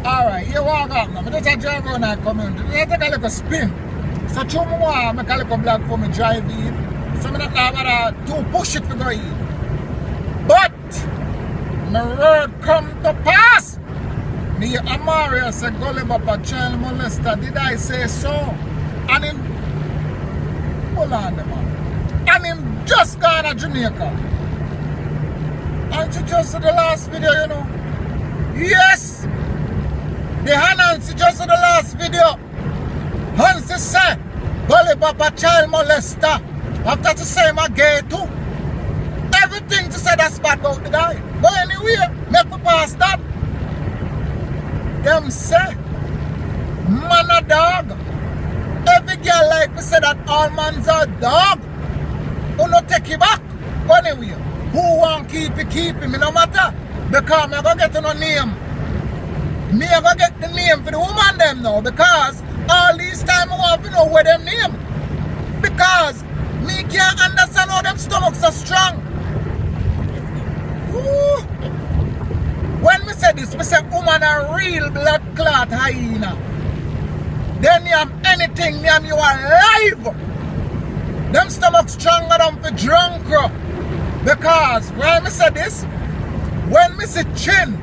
Alright, here walk up now. I just drive around that community. I take a little spin. So through me want make a little black for me drive in. So I don't have to push it to go in. But my word come to pass. Me Amari say Gully Papa child molester. Did I say so? And him hold on the man. And him just gone to Jamaica. And you just saw the last video, you know. Yes! The Hanansi just in the last video. Hansi say, Gully Papa child molester. After to say my gay too. Everything to say that's bad about the guy. But anyway, make me pass that. Them say, man a dog. Every girl like to say that all man's a dog. Who not take it back. Anyway, who want keep it, me no matter. Because I'm going to get no name. Me ever get the name for the woman them now because all these time I want to know where them name. Because me can't understand how them stomachs are strong. Ooh. When me say this, me say woman a real blood clot hyena. Then you have anything, me and you alive. Them stomachs stronger than for drunk. Because when me say this, when me say chin,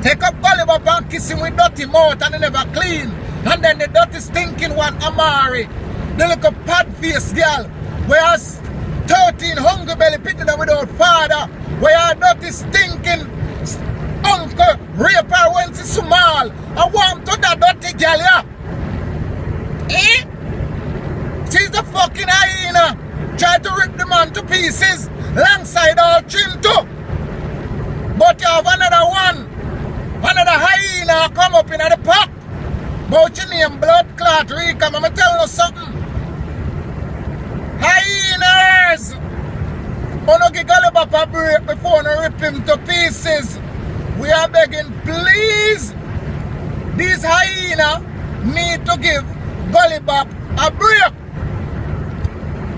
take up Gully Papa and kiss him with dirty mouth and he never clean. And then the dirty stinking one, Amari, the little pad face girl, whereas 13 hungry belly picking them without father, where dirty stinking uncle rape her when she's small. I want to that dirty girl, yeah. Eh? She's the fucking hyena. Try to rip the man to pieces, alongside all chin too. But you have another one. Another hyena come up in the park. But your name blood clot Rika. I'm going to tell you something. Hyenas! I'm going to give Gully Papa a break before I rip him to pieces. We are begging, please. These hyenas need to give Gully Papa a break.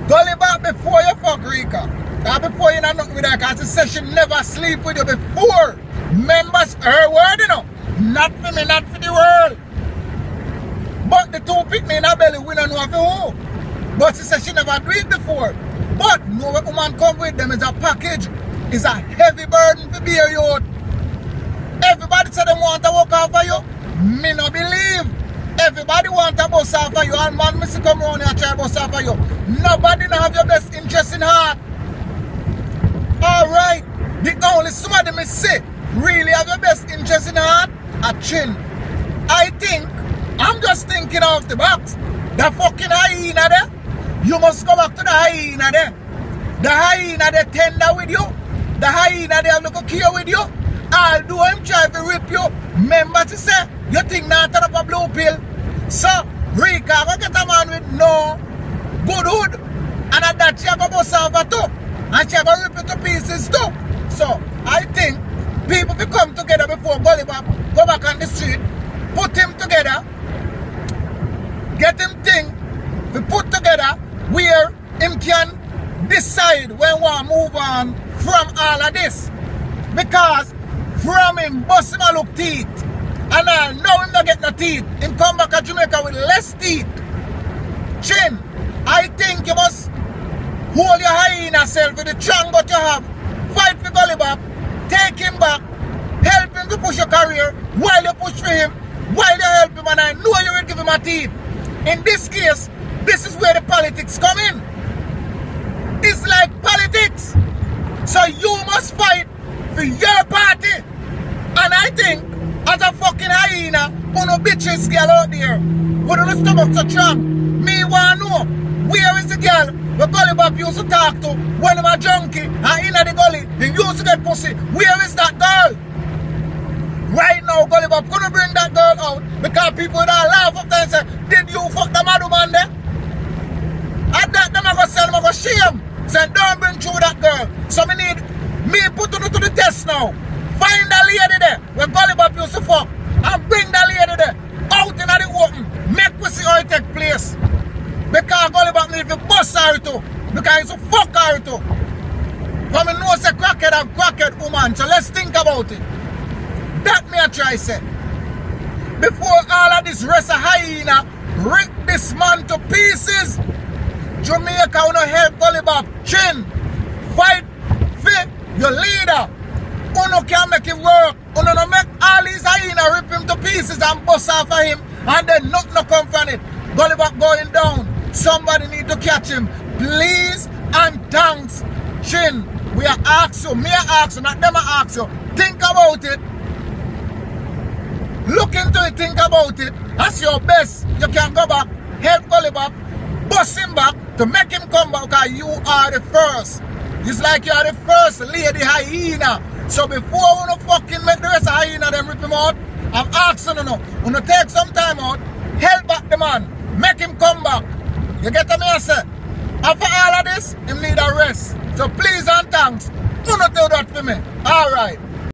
Gully Papa before you fuck Rika. Before you not nothing with her, because she said she never sleep with you before. Members, her word, you know. Not for me, not for the world. But the two pick me in her belly, we don't know for who. But she said she never do it before. But no woman come with them is a package. It's a heavy burden for bear you out. Everybody said they want to walk off of you. Me no believe. Everybody want to bust off of you. And man, me see come around here and try to bust off of you. Nobody not have your best interest in heart. Alright, the only somebody me say really have your best interest in heart a chin. I think, I'm just thinking off the box. The fucking hyena there, you must go back to the hyena there. The hyena there tender with you. The hyena there look care with you. I'll do him try to rip you. Remember to say, you think not turn up a blue pill. So, Rika, go get a man with no good hood. And at that, she go bust off a too. And she ever rip it to pieces too. So, I think people will come together before Gully Papa go back on the street, put him together, get him thing, we put together where him can decide when we want to move on from all of this. Because from him, bust him a look teeth. And I know him not get no teeth. Him come back to Jamaica with less teeth. Chin, I think you must hold your hyena self with the strong that you have. Fight for Gully Papa. Take him back. Help him to push your career while you push for him. While you help him, and I know you will give him a teeth. In this case, this is where the politics come in. It's like politics. So you must fight for your party. And I think, as a fucking hyena, uno bitches girl out there, with the stomach so strong, me want to know, where is the girl the Gully Papa used to talk to when I'm a junkie and in the gully and used to get pussy? Where is that girl? Right now, Gully Papa couldn't bring that girl out because people would all laugh up there and say, did you fuck the mad woman there? At that, them I go sell, them I go shame. Say, don't bring through that girl. So me need, me put her to the test now. Find that lady there where Gully Papa used to fuck and bring that lady there out in the open. Make we see how it take place. Because Gully Papa need to bust her too. Because he's a fuck her too. For me know say crackhead and crackhead woman. So let's think about it. That me I try say. before all of this rest of hyena rip this man to pieces. Jamaica wanna help Gully Bob chin. Fight fit your leader. Uno can make it work. Uno no make all these hyena rip him to pieces and bust off of him and then nothing no come from it. Gully Bob going down. Somebody need to catch him. Please and thanks. Chin, we are ask you, me I ask you, not them I ask you. Think about it. Look into it, think about it. That's your best. You can go back, help Gully Bob, bust him back to make him come back because you are the first. It's like you are the first lady hyena. So before we fucking make the rest of hyena them rip him out, I'm asking you now, when you take some time out, help back the man, make him come back. You get me, I say? After all of this, him need a rest. So please and thanks, do not do that for me. Alright.